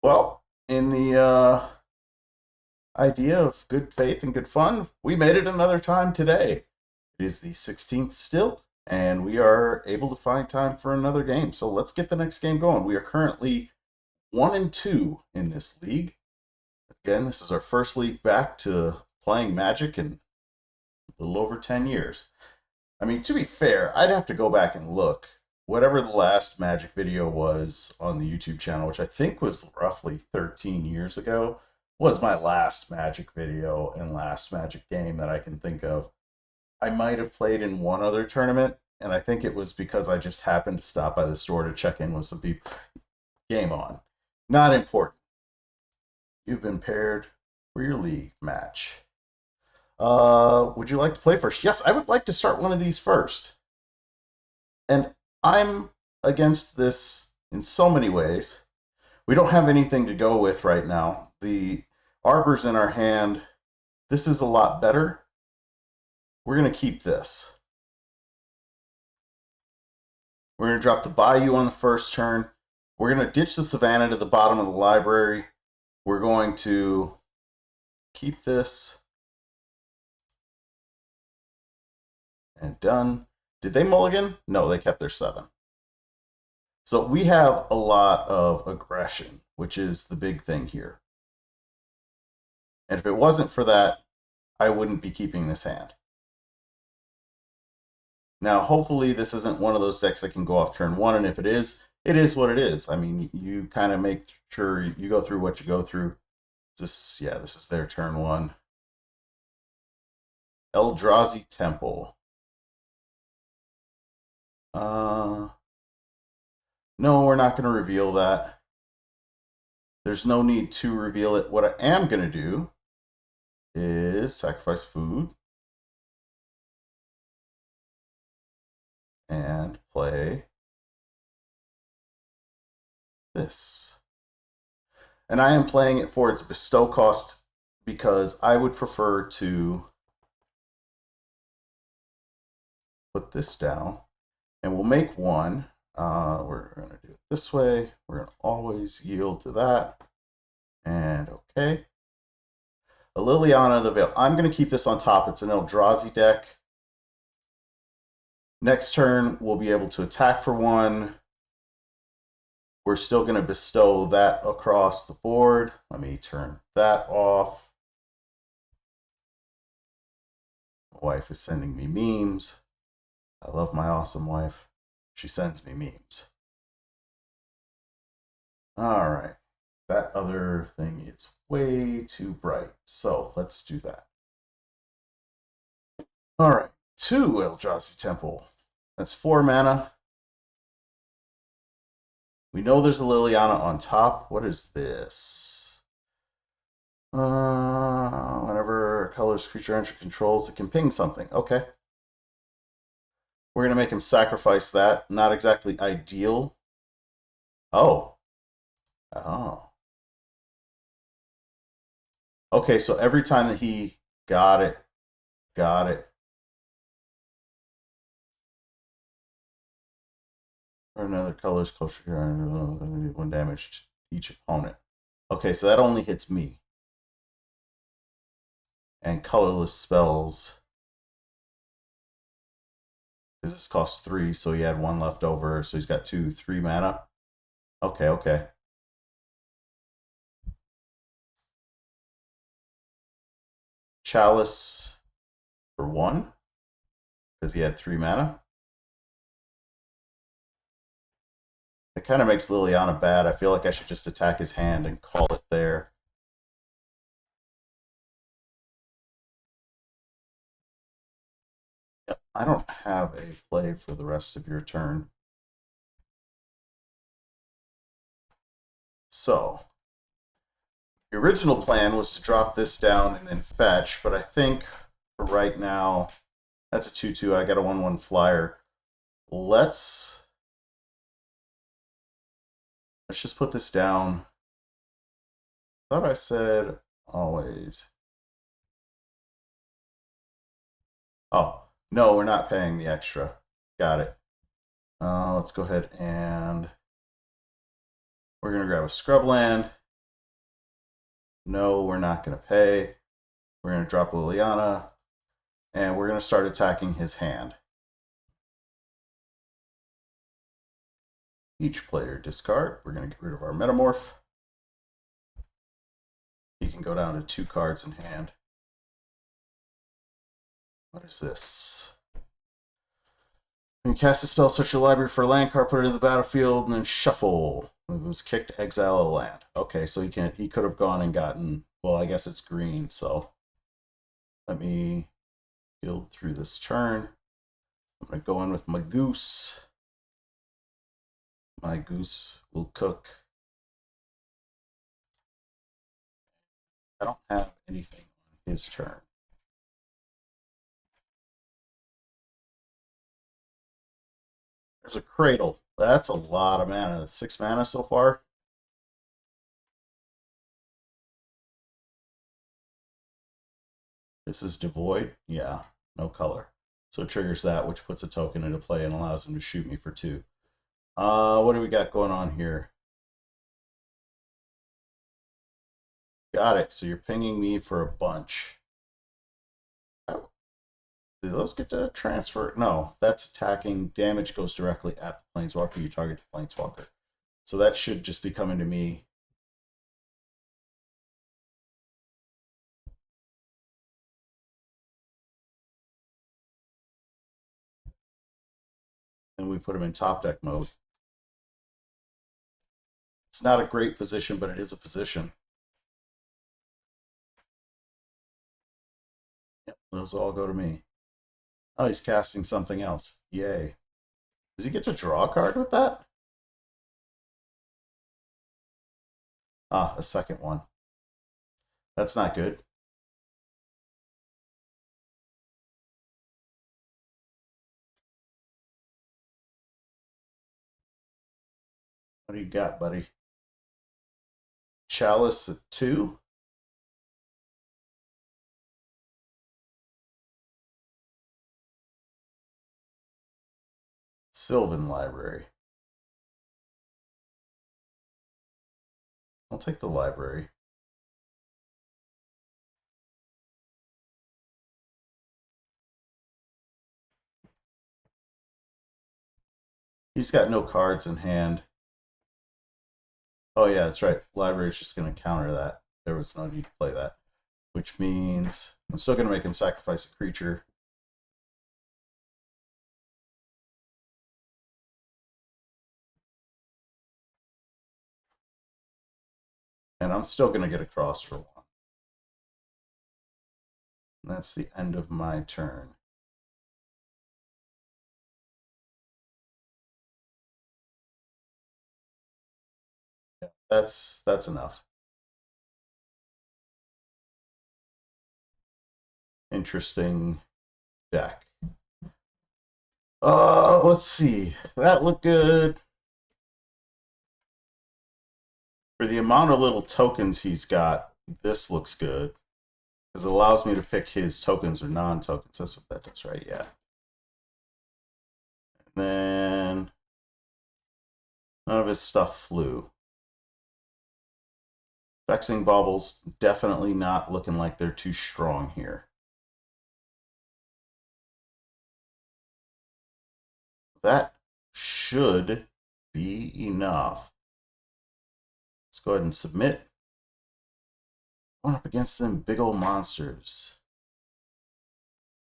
Well, in the idea of good faith and good fun, we made it another time today. It is the 16th still, and we are able to find time for another game. So let's get the next game going. We are currently 1-2 in this league. Again, this is our first league back to playing Magic in a little over 10 years. I mean, to be fair, I'd have to go back and look. Whatever the last Magic video was on the YouTube channel, which I think was roughly 13 years ago, was my last Magic video and last Magic game that I can think of. I might have played in one other tournament, and I think it was because I just happened to stop by the store to check in with some people. Game on. Not important. You've been paired for your league match. Would you like to play first? Yes, I would like to start one of these first. And I'm against this in so many ways. We don't have anything to go with right now. The Arbor's in our hand. This is a lot better. We're going to keep this. We're going to drop the Bayou on the first turn. We're going to ditch the Savannah to the bottom of the library. We're going to keep this. And done. Did they mulligan? No, they kept their 7. So we have a lot of aggression, which is the big thing here. And if it wasn't for that, I wouldn't be keeping this hand. Now, hopefully this isn't one of those decks that can go off turn 1, and if it is what it is. I mean, you kind of make sure you go through what you go through. This is their turn 1. Eldrazi Temple. No, we're not going to reveal that. There's no need to reveal it. What I am going to do is sacrifice food and play this. And I am playing it for its bestow cost because I would prefer to put this down. And we'll make one. We're going to do it this way. We're going to always yield to that. And okay. A Liliana of the Veil. I'm going to keep this on top. It's an Eldrazi deck. Next turn, we'll be able to attack for 1. We're still going to bestow that across the board. Let me turn that off. My wife is sending me memes. I love my awesome wife. She sends me memes. All right. That other thing is way too bright. So let's do that. All right. 2 Eldrazi Temple. That's 4 mana. We know there's a Liliana on top. What is this? Whenever colors creature entry controls, it can ping something. Okay. We're going to make him sacrifice that. Not exactly ideal. Oh. Oh. Okay, so every time that he got it. Or another color's closer to 1 damage to each opponent. Okay, so that only hits me. And colorless spells. This costs 3, so he had 1 left over, so he's got 2, 3 mana. Okay. Chalice for 1, because he had 3 mana. It kind of makes Liliana bad. I feel like I should just attack his hand and call it there. Yep, I don't have a play for the rest of your turn. So, the original plan was to drop this down and then fetch, but I think for right now, that's a 2/2. I got a 1/1 flyer. Let's just put this down. Thought I said always. Oh, no, we're not paying the extra. Got it. Let's go ahead and we're going to grab a scrub land. No, we're not going to pay. We're going to drop Liliana, and we're going to start attacking his hand. Each player discard. We're going to get rid of our Metamorph. He can go down to 2 cards in hand. What is this? When you cast a spell, search your library for a land card, put it in the battlefield, and then shuffle. If it was kicked, exile a land. Okay, so he could have gone and gotten, well, I guess it's green, so let me build through this turn. I'm going to go in with my goose. My goose will cook. I don't have anything on his turn. There's a cradle. That's a lot of mana. That's 6 mana so far. This is devoid. Yeah, no color. So it triggers that, which puts a token into play and allows him to shoot me for 2. What do we got going on here? Got it. So you're pinging me for a bunch. Oh. Do those get to transfer? No, that's attacking. Damage goes directly at the Planeswalker. You target the Planeswalker. So that should just be coming to me. And we put him in top deck mode. It's not a great position, but it is a position. Yep, those all go to me. Oh, he's casting something else. Yay. Does he get to draw a card with that? Ah, a second one. That's not good. What do you got, buddy? Chalice at 2? Sylvan Library. I'll take the library. He's got no cards in hand. Oh yeah, that's right. Library's just going to counter that. There was no need to play that. Which means I'm still going to make him sacrifice a creature. And I'm still going to get a cross for 1. And that's the end of my turn. Yeah, that's enough. Interesting deck. Let's see. That looked good. For the amount of little tokens he's got, this looks good. Because it allows me to pick his tokens or non-tokens. That's what that does, right? Yeah. And then none of his stuff flew. Vexing Baubles, definitely not looking like they're too strong here. That should be enough. Let's go ahead and submit. Going up against them big old monsters.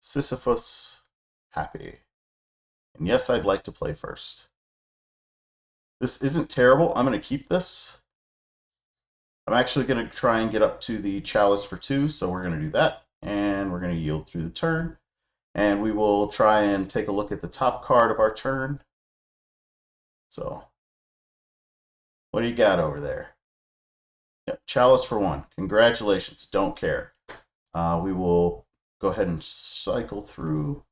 Sisyphus, happy. And yes, I'd like to play first. This isn't terrible. I'm going to keep this. I'm actually going to try and get up to the Chalice for 2, so we're going to do that. And we're going to yield through the turn. And we will try and take a look at the top card of our turn. So, what do you got over there? Yep, Chalice for 1. Congratulations. Don't care. We will go ahead and cycle through.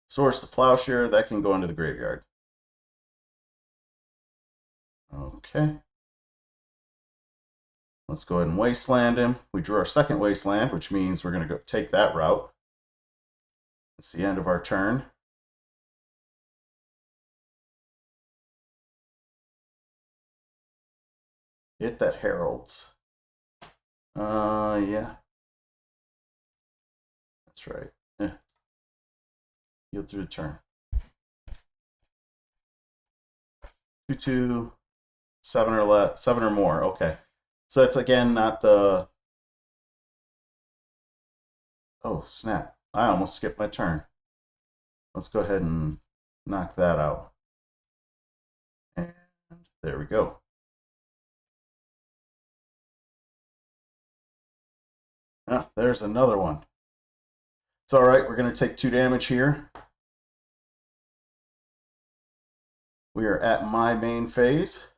Swords to Plowshare. That can go into the graveyard. Okay. Let's go ahead and Wasteland him. We drew our second Wasteland, which means we're going to go take that route. It's the end of our turn. Hit that heralds. Yeah. That's right. Yield through the turn. 2/2, 7 or less, 7 or more. Okay. So that's again not the. Oh, snap. I almost skipped my turn. Let's go ahead and knock that out. And there we go. Ah, there's another one. It's all right. We're going to take 2 damage here. We are at my main phase.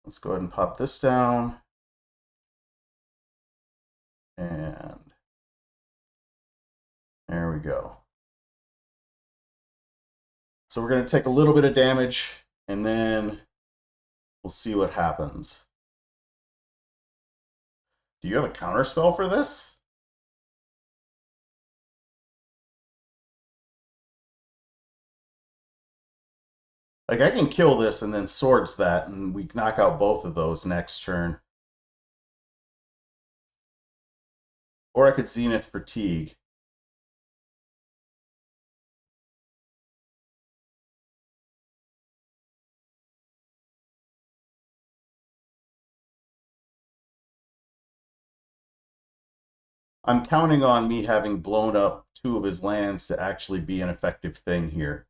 Let's go ahead and pop this down. And there we go. So we're going to take a little bit of damage, and then we'll see what happens. Do you have a counter spell for this? Like, I can kill this and then swords that, and we knock out both of those next turn. Or I could Zenith Fatigue. I'm counting on me having blown up 2 of his lands to actually be an effective thing here.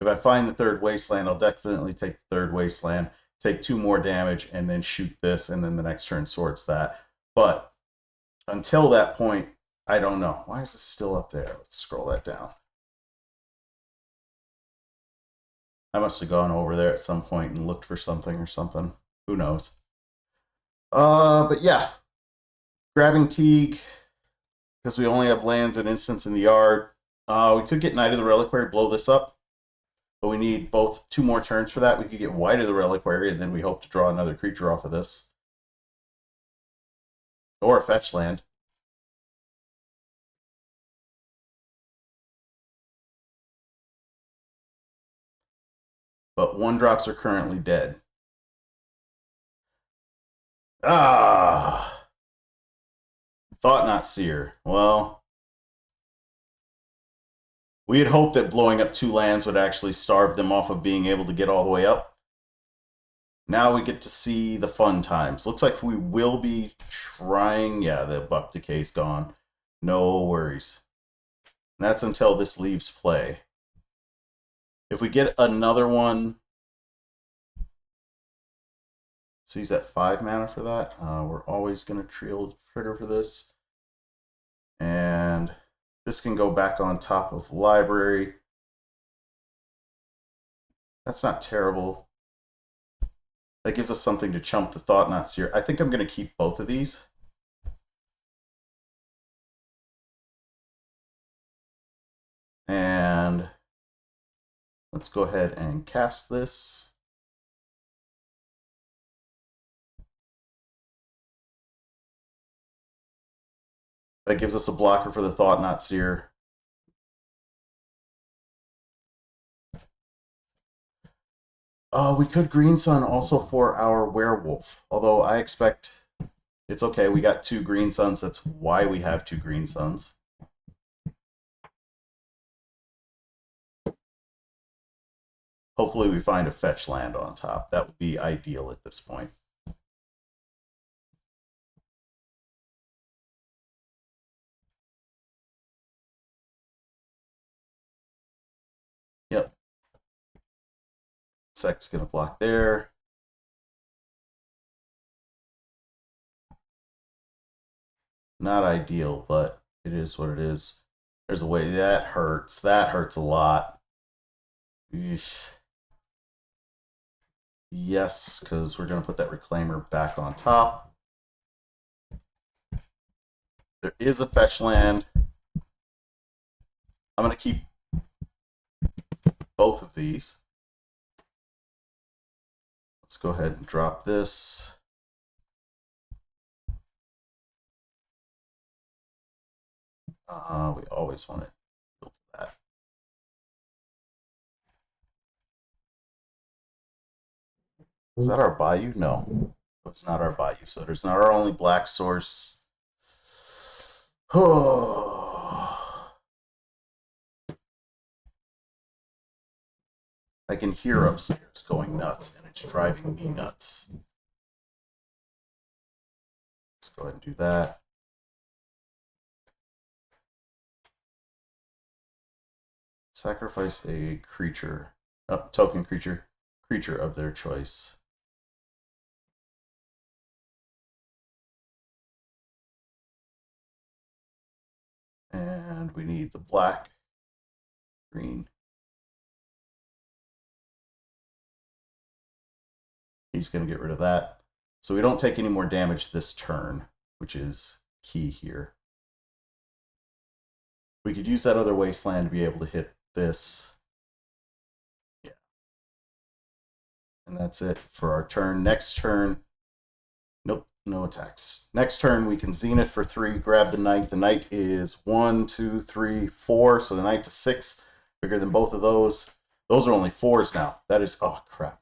If I find the 3rd Wasteland, I'll definitely take the 3rd Wasteland, take 2 more damage, and then shoot this, and then the next turn swords that. But until that point, I don't know. Why is it still up there? Let's scroll that down. I must have gone over there at some point and looked for something or something. Who knows? But yeah. Grabbing Teague, because we only have lands and instants in the yard. We could get Knight of the Reliquary, blow this up. But we need both 2 more turns for that. We could get White of the Reliquary, and then we hope to draw another creature off of this. Or a fetch land. But 1-drops are currently dead. Ah! Thought Not Seer. Well, we had hoped that blowing up 2 lands would actually starve them off of being able to get all the way up. Now we get to see the fun times. Looks like we will be trying. Yeah, the buck decay's gone. No worries. And that's until this leaves play. If we get another one, so he's at 5 mana for that. We're always going to trigger for this. And this can go back on top of library. That's not terrible. That gives us something to chump the Thought Not Seer. I think I'm going to keep both of these. And let's go ahead and cast this. That gives us a blocker for the Thought Not Seer. We could Green Sun also for our Werewolf. Although I expect it's okay. We got 2 Green Suns. That's why we have 2 Green Suns. Hopefully we find a fetch land on top. That would be ideal at this point. Yep. Sec's going to block there. Not ideal, but it is what it is. There's a way. That hurts. That hurts a lot. Eesh. Yes, because we're going to put that Reclaimer back on top. There is a fetch land. I'm going to keep both of these. Let's go ahead and drop this. We always want to build that. Is that our Bayou? No, it's not our Bayou. So there's not our only black source. I can hear upstairs going nuts, and it's driving me nuts. Let's go ahead and do that. Sacrifice a creature, token creature of their choice. And we need the black, green. He's going to get rid of that. So we don't take any more damage this turn, which is key here. We could use that other wasteland to be able to hit this. Yeah. And that's it for our turn. Next turn, nope, no attacks. Next turn, we can Zenith for 3, grab the Knight. The Knight is 1, 2, 3, 4. So the Knight's a 6, bigger than both of those. Those are only 4s now. That is, oh crap.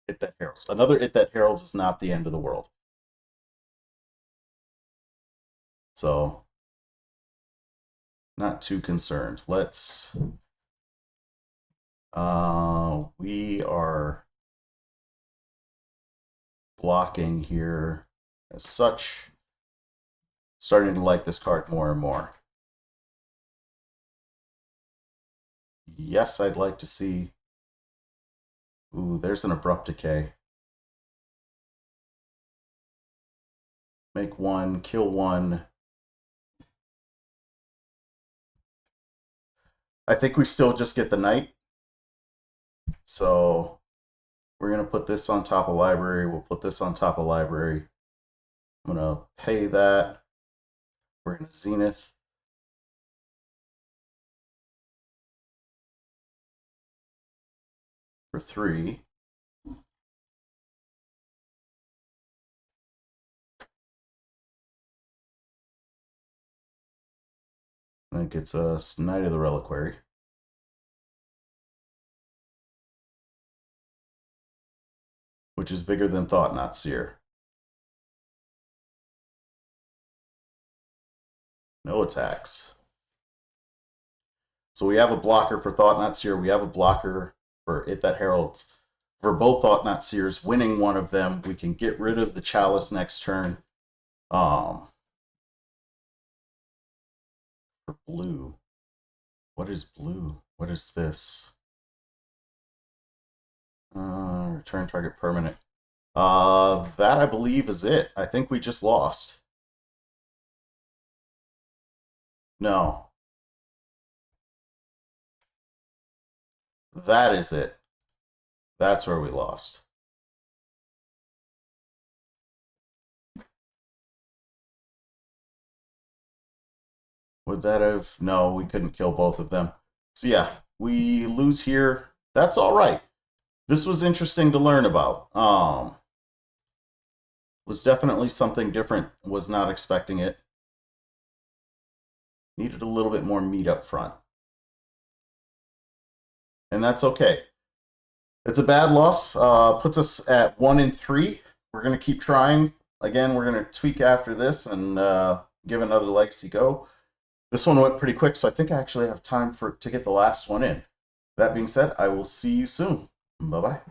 Hit that Heralds. Another Hit that Heralds is not the end of the world. So, not too concerned. Let's, we are blocking here as such. Starting to like this card more and more. Yes, I'd like to see. Ooh, there's an Abrupt Decay. Make 1, kill 1. I think we still just get the Knight. So we're going to put this on top of library. We'll put this on top of library. I'm going to pay that. We're going to Zenith. For 3. That gets us Knight of the Reliquary. Which is bigger than Thought-Knot Seer. No attacks. So we have a blocker for Thought-Knot Seer. We have a blocker for Hit That Heralds. For both Thought-Knot Seers, winning one of them, we can get rid of the Chalice next turn. For blue. What is blue? What is this? Return target permanent. That I believe is it. I think we just lost. No. That is it. That's where we lost. Would that have? No, we couldn't kill both of them. So yeah, we lose here. That's all right. This was interesting to learn about. Was definitely something different. Was not expecting it. Needed a little bit more meat up front. And that's okay. It's a bad loss. Puts us at 1-3. We're going to keep trying. Again, we're going to tweak after this and give another legacy go. This one went pretty quick, so I think I actually have time to get the last one in. That being said, I will see you soon. Bye-bye.